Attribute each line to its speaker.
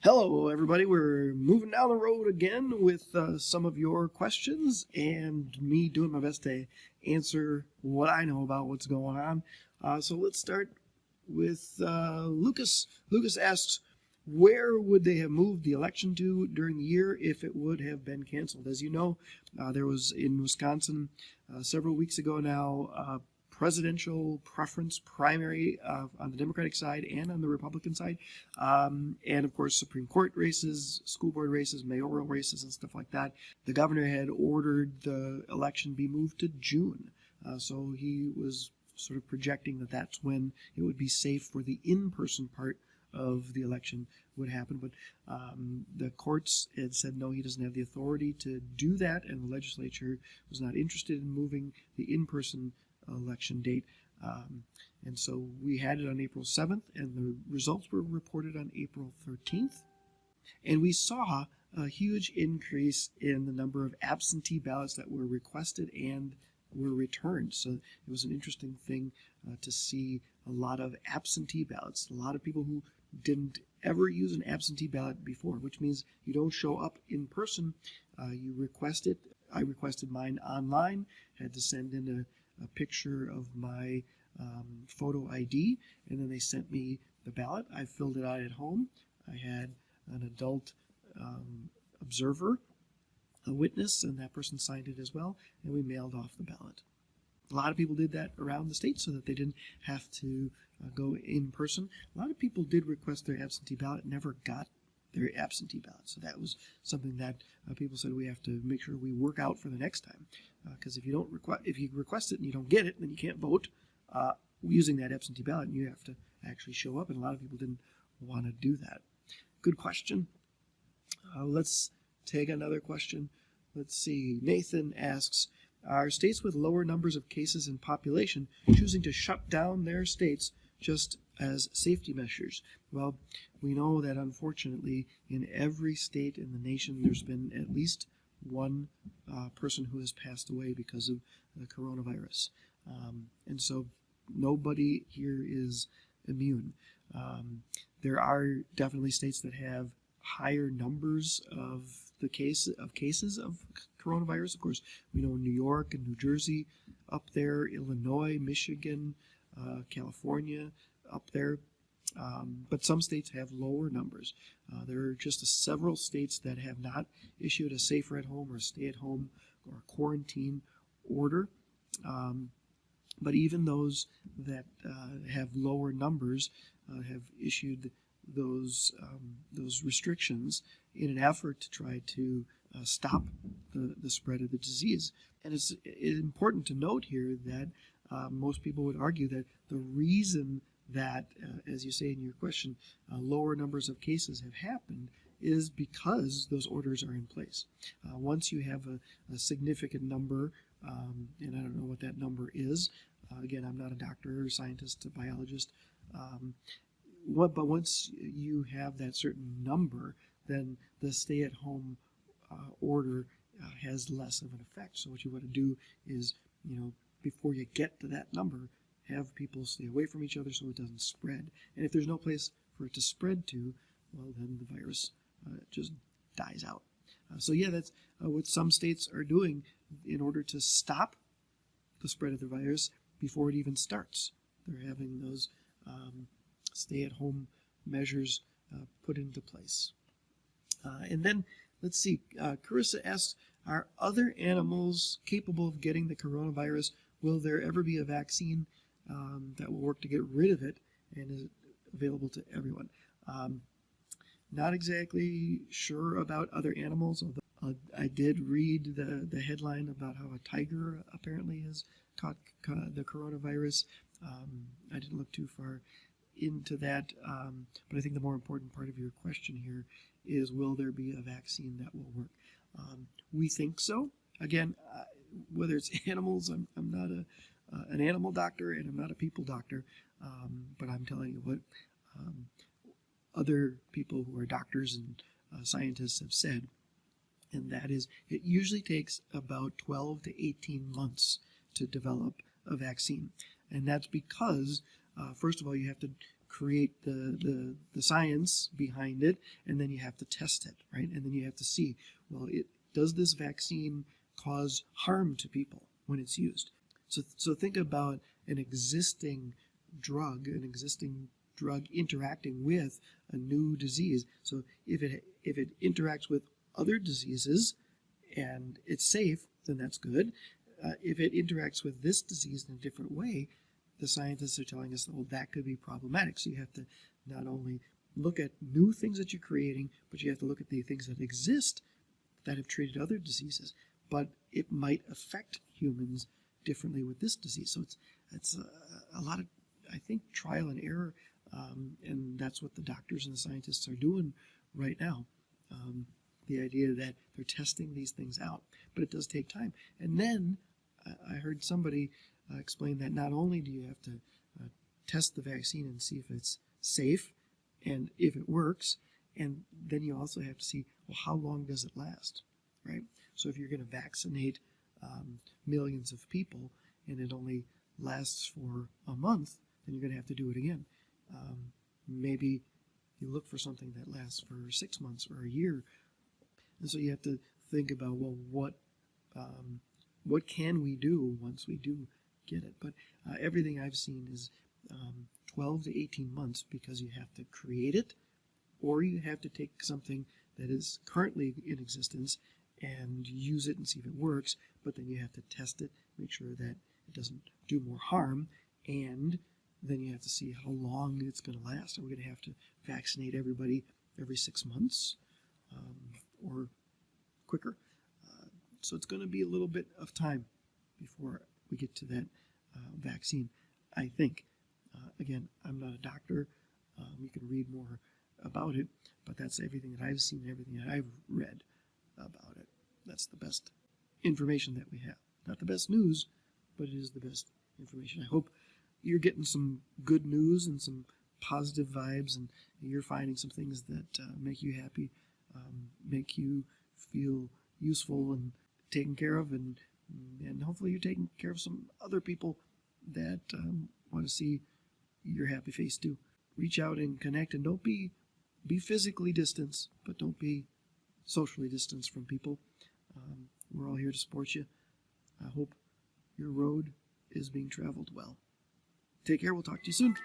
Speaker 1: Hello, everybody. We're moving down the road again with some of your questions and me doing my best to answer what I know about what's going on. So let's start with Lucas. Lucas asks, where would they have moved the election to during the year if it would have been canceled? As you know, there was in Wisconsin several weeks ago now presidential preference primary on the Democratic side and on the Republican side. And of course, Supreme Court races, school board races, mayoral races, and stuff like that. The governor had ordered the election be moved to June. So he was sort of projecting that that's when it would be safe for the in-person part of the election would happen. But the courts had said no, he doesn't have the authority to do that, and the legislature was not interested in moving the in-person election date. And so we had it on April 7th, and the results were reported on April 13th. And we saw a huge increase in the number of absentee ballots that were requested and were returned. So it was an interesting thing to see a lot of absentee ballots. A lot of people who didn't ever use an absentee ballot before, which means you don't show up in person. You request it. I requested mine online, had to send in a picture of my photo ID, and then they sent me the ballot. I filled it out at home. I had an adult observer, a witness, and that person signed it as well, and we mailed off the ballot. A lot of people did that around the state so that they didn't have to go in person. A lot of people did request their absentee ballot, never got their absentee ballot. So that was something that people said we have to make sure we work out for the next time. Because if you request it and you don't get it, then you can't vote using that absentee ballot, and you have to actually show up. And a lot of people didn't want to do that. Good question. Let's take another question. Let's see. Nathan asks, are states with lower numbers of cases and population choosing to shut down their states just as safety measures? Well, we know that unfortunately in every state in the nation there's been at least one person who has passed away because of the coronavirus. And so nobody here is immune. There are definitely states that have higher numbers of cases of coronavirus. Of course, we know New York and New Jersey up there, Illinois, Michigan, California up there. But some states have lower numbers. There are just several states that have not issued a safer at home or stay at home or quarantine order. But even those that have lower numbers have issued those restrictions in an effort to try to stop the spread of the disease. And it's important to note here that most people would argue that the reason that, as you say in your question, lower numbers of cases have happened is because those orders are in place. Once you have a significant number, and I don't know what that number is, again, I'm not a doctor or scientist, a biologist, but once you have that certain number, then the stay-at-home order has less of an effect. So what you want to do is, before you get to that number, have people stay away from each other so it doesn't spread. And if there's no place for it to spread to, well, then the virus just dies out. So yeah, that's what some states are doing in order to stop the spread of the virus before it even starts. They're having those stay-at-home measures put into place. And then, let's see, Carissa asks, are other animals capable of getting the coronavirus? Will there ever be a vaccine that will work to get rid of it and is available to everyone? Not exactly sure about other animals, although I did read the headline about how a tiger apparently has caught the coronavirus. I didn't look too far into that, but I think the more important part of your question here is, will there be a vaccine that will work? We think so. Again, whether it's animals, I'm not an animal doctor and I'm not a people doctor, but I'm telling you what other people who are doctors and scientists have said, and that is it usually takes about 12 to 18 months to develop a vaccine. And that's because, first of all, you have to create the science behind it, and then you have to test it, right? And then you have to see, well, does this vaccine cause harm to people when it's used? So think about an existing drug interacting with a new disease. So if it interacts with other diseases and it's safe, then that's good. If it interacts with this disease in a different way, the scientists are telling us, well, that could be problematic. So you have to not only look at new things that you're creating, but you have to look at the things that exist that have treated other diseases. But it might affect humans differently with this disease. So it's a lot of, I think, trial and error, and that's what the doctors and the scientists are doing right now. The idea that they're testing these things out, but it does take time. And then I heard somebody explain that not only do you have to test the vaccine and see if it's safe and if it works, and then you also have to see, well, how long does it last, right? So if you're going to vaccinate millions of people and it only lasts for a month, then you're going to have to do it again. Maybe you look for something that lasts for 6 months or a year, and so you have to think about, well, what can we do once we do get it? But everything I've seen is 12 to 18 months, because you have to create it, or you have to take something that is currently in existence and use it and see if it works, but then you have to test it, make sure that it doesn't do more harm, and then you have to see how long it's going to last. Are we going to have to vaccinate everybody every 6 months or quicker? So it's going to be a little bit of time before we get to that vaccine, I think. Again, I'm not a doctor. You can read more about it, but that's everything that I've seen, everything that I've read about it. That's the best information that we have. Not the best news, but it is the best information. I hope you're getting some good news and some positive vibes, and you're finding some things that make you happy, make you feel useful and taken care of, and hopefully you're taking care of some other people that want to see your happy face too. Reach out and connect, and don't be physically distanced, but don't be socially distanced from people. We're all here to support you. I hope your road is being traveled well. Take care. We'll talk to you soon.